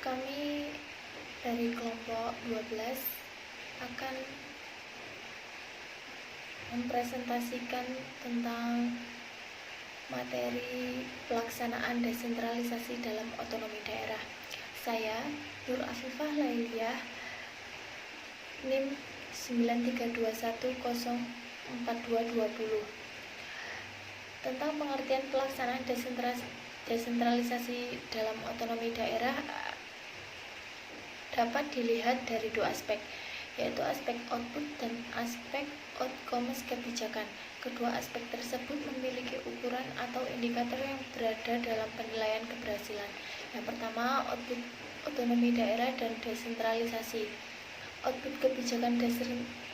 Kami dari kelompok 12 akan mempresentasikan tentang materi pelaksanaan desentralisasi dalam otonomi daerah. Saya, Nur Afifah Lailiyah, NIM 93210420, tentang pengertian pelaksanaan desentralisasi dalam otonomi daerah dapat dilihat dari dua aspek, yaitu aspek output dan aspek outcomes kebijakan. Kedua aspek tersebut memiliki ukuran atau indikator yang berada dalam penilaian keberhasilan. Yang pertama, output otonomi daerah dan desentralisasi. Output kebijakan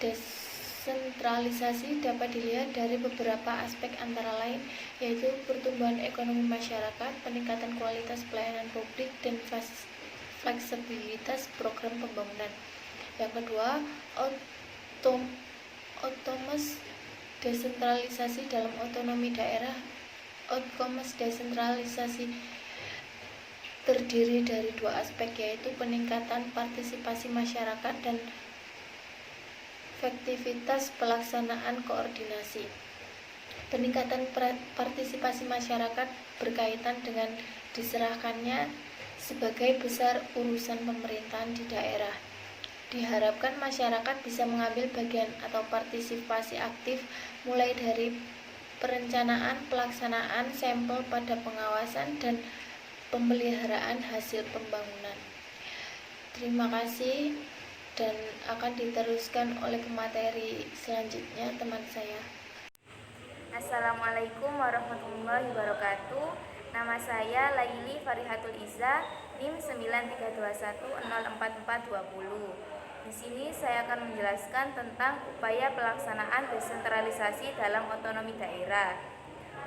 desentralisasi dapat dilihat dari beberapa aspek antara lain, yaitu pertumbuhan ekonomi masyarakat, peningkatan kualitas pelayanan publik, dan fleksibilitas program pembangunan. Yang kedua, outcomes desentralisasi dalam otonomi daerah. Outcomes desentralisasi terdiri dari dua aspek, yaitu peningkatan partisipasi masyarakat dan efektivitas pelaksanaan koordinasi. Peningkatan partisipasi masyarakat berkaitan dengan diserahkannya sebagai besar urusan pemerintahan di daerah. Diharapkan masyarakat bisa mengambil bagian atau partisipasi aktif mulai dari perencanaan, pelaksanaan, sampel pada pengawasan, dan pemeliharaan hasil pembangunan. Terima kasih, dan akan diteruskan oleh pemateri selanjutnya teman saya. Assalamualaikum warahmatullahi wabarakatuh. Nama saya Laili Farihatul Iza, NIM 93210440. Di sini saya akan menjelaskan tentang upaya pelaksanaan desentralisasi dalam otonomi daerah.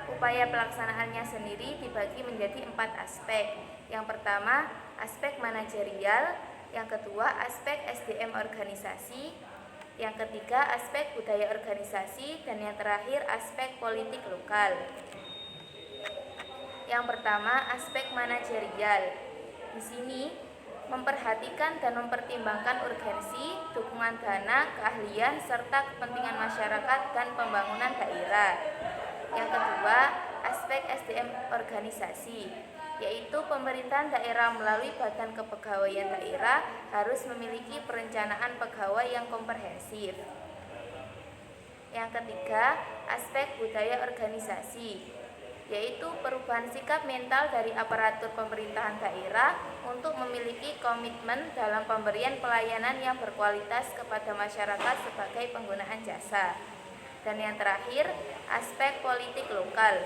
Upaya pelaksanaannya sendiri dibagi menjadi 4 aspek. Yang pertama, aspek manajerial. Yang kedua, aspek SDM organisasi. Yang ketiga, aspek budaya organisasi. Dan yang terakhir, aspek politik lokal. Yang pertama, aspek manajerial. Di sini memperhatikan dan mempertimbangkan urgensi, dukungan dana, keahlian, serta kepentingan masyarakat dan pembangunan daerah. Yang kedua, aspek SDM organisasi, yaitu pemerintahan daerah melalui Badan Kepegawaian Daerah harus memiliki perencanaan pegawai yang komprehensif. Yang ketiga, aspek budaya organisasi, yaitu perubahan sikap mental dari aparatur pemerintahan daerah untuk memiliki komitmen dalam pemberian pelayanan yang berkualitas kepada masyarakat sebagai penggunaan jasa. Dan yang terakhir, aspek politik lokal,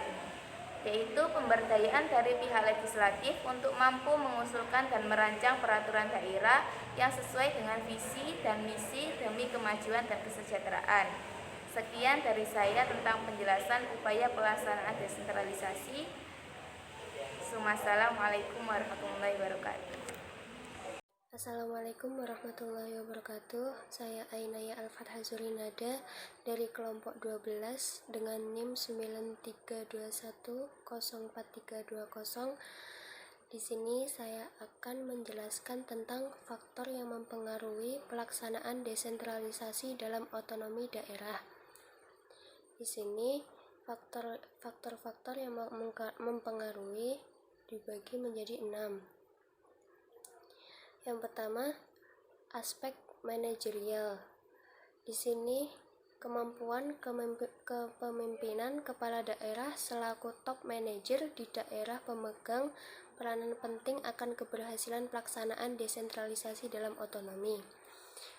yaitu pemberdayaan dari pihak legislatif untuk mampu mengusulkan dan merancang peraturan daerah yang sesuai dengan visi dan misi demi kemajuan dan kesejahteraan. Sekian dari saya tentang penjelasan upaya pelaksanaan desentralisasi. Assalamualaikum warahmatullahi wabarakatuh. Assalamualaikum warahmatullahi wabarakatuh. Saya Ainaya Al-Fathah Zurinada dari kelompok 12 dengan NIM 93210430. Di sini saya akan menjelaskan tentang faktor yang mempengaruhi pelaksanaan desentralisasi dalam otonomi daerah. Di sini faktor-faktor yang mempengaruhi dibagi menjadi 6. Yang pertama, aspek manajerial. Di sini kemampuan kepemimpinan kepala daerah selaku top manajer di daerah pemegang peranan penting akan keberhasilan pelaksanaan desentralisasi dalam otonomi.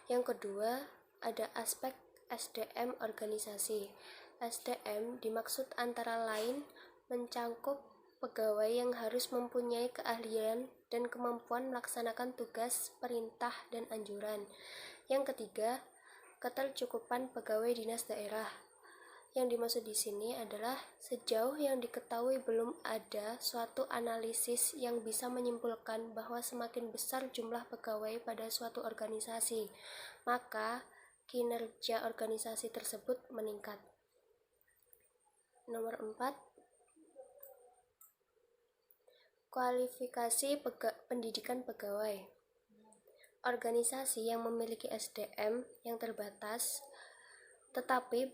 Yang kedua, ada aspek SDM organisasi. SDM dimaksud antara lain mencangkup pegawai yang harus mempunyai keahlian dan kemampuan melaksanakan tugas, perintah, dan anjuran. Yang ketiga, ketercukupan pegawai dinas daerah. Yang dimaksud di sini adalah sejauh yang diketahui belum ada suatu analisis yang bisa menyimpulkan bahwa semakin besar jumlah pegawai pada suatu organisasi, maka kinerja organisasi tersebut meningkat. Nomor 4, Kualifikasi pendidikan pegawai. Organisasi yang memiliki SDM yang terbatas tetapi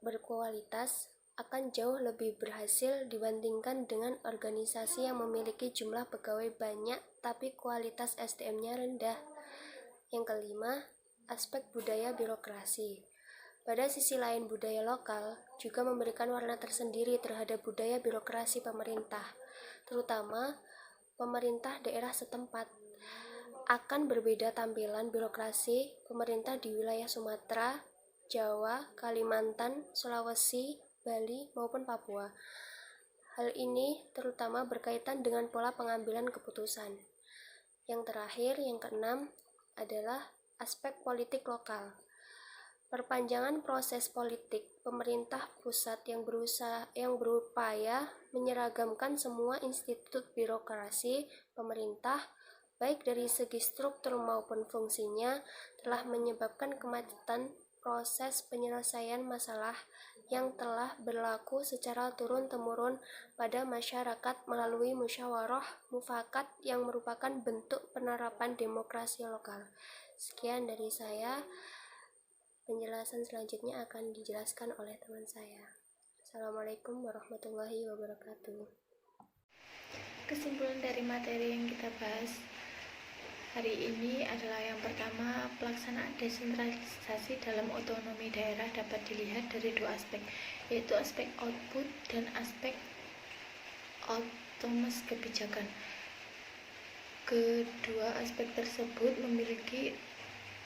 berkualitas akan jauh lebih berhasil dibandingkan dengan organisasi yang memiliki jumlah pegawai banyak tapi kualitas SDM-nya rendah. Yang kelima, aspek budaya birokrasi. Pada sisi lain, budaya lokal juga memberikan warna tersendiri terhadap budaya birokrasi pemerintah, terutama pemerintah daerah setempat. Akan berbeda tampilan birokrasi pemerintah di wilayah Sumatera, Jawa, Kalimantan, Sulawesi, Bali, maupun Papua. Hal ini terutama berkaitan dengan pola pengambilan keputusan. Yang terakhir, yang keenam, adalah aspek politik lokal. Perpanjangan proses politik pemerintah pusat yang berupaya menyeragamkan semua institut birokrasi pemerintah, baik dari segi struktur maupun fungsinya, telah menyebabkan kemacetan proses penyelesaian masalah yang telah berlaku secara turun-temurun pada masyarakat melalui musyawarah mufakat yang merupakan bentuk penerapan demokrasi lokal. Sekian dari saya. Penjelasan selanjutnya akan dijelaskan oleh teman saya. Assalamualaikum warahmatullahi wabarakatuh. Kesimpulan dari materi yang kita bahas hari ini adalah yang pertama, pelaksanaan desentralisasi dalam otonomi daerah dapat dilihat dari dua aspek, yaitu aspek output dan aspek otomas kebijakan. Kedua aspek tersebut memiliki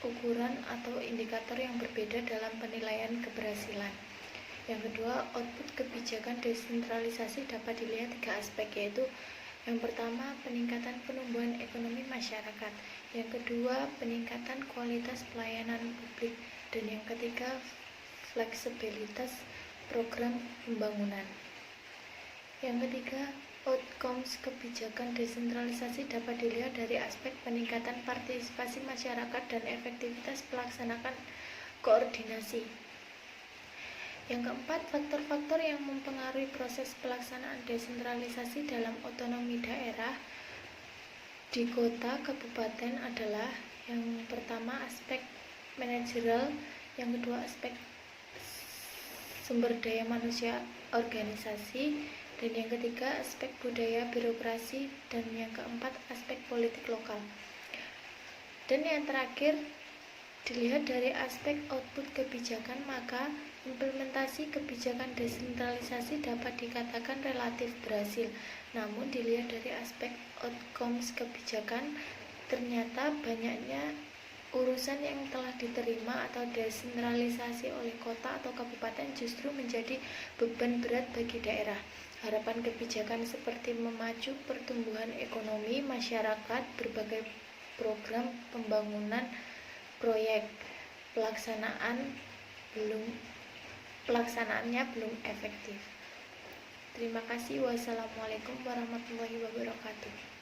ukuran atau indikator yang berbeda dalam penilaian keberhasilan. Yang kedua, output kebijakan desentralisasi dapat dilihat tiga aspek, yaitu yang pertama, peningkatan penumbuhan ekonomi masyarakat. Yang kedua, peningkatan kualitas pelayanan publik. Dan yang ketiga, fleksibilitas program pembangunan. Yang ketiga, outcomes kebijakan desentralisasi dapat dilihat dari aspek peningkatan partisipasi masyarakat dan efektivitas pelaksanaan koordinasi. Yang keempat, faktor-faktor yang mempengaruhi proses pelaksanaan desentralisasi dalam otonomi daerah di kota kabupaten adalah yang pertama aspek manajerial, yang kedua aspek sumber daya manusia organisasi, dan yang ketiga aspek budaya birokrasi, dan yang keempat aspek politik lokal. Dan yang terakhir dilihat dari aspek output kebijakan, maka implementasi kebijakan desentralisasi dapat dikatakan relatif berhasil. Namun dilihat dari aspek outcomes kebijakan, ternyata banyaknya urusan yang telah diterima atau desentralisasi oleh kota atau kabupaten justru menjadi beban berat bagi daerah. Harapan kebijakan seperti memacu pertumbuhan ekonomi masyarakat, berbagai program pembangunan proyek, pelaksanaannya belum efektif. Terima kasih. Wassalamualaikum warahmatullahi wabarakatuh.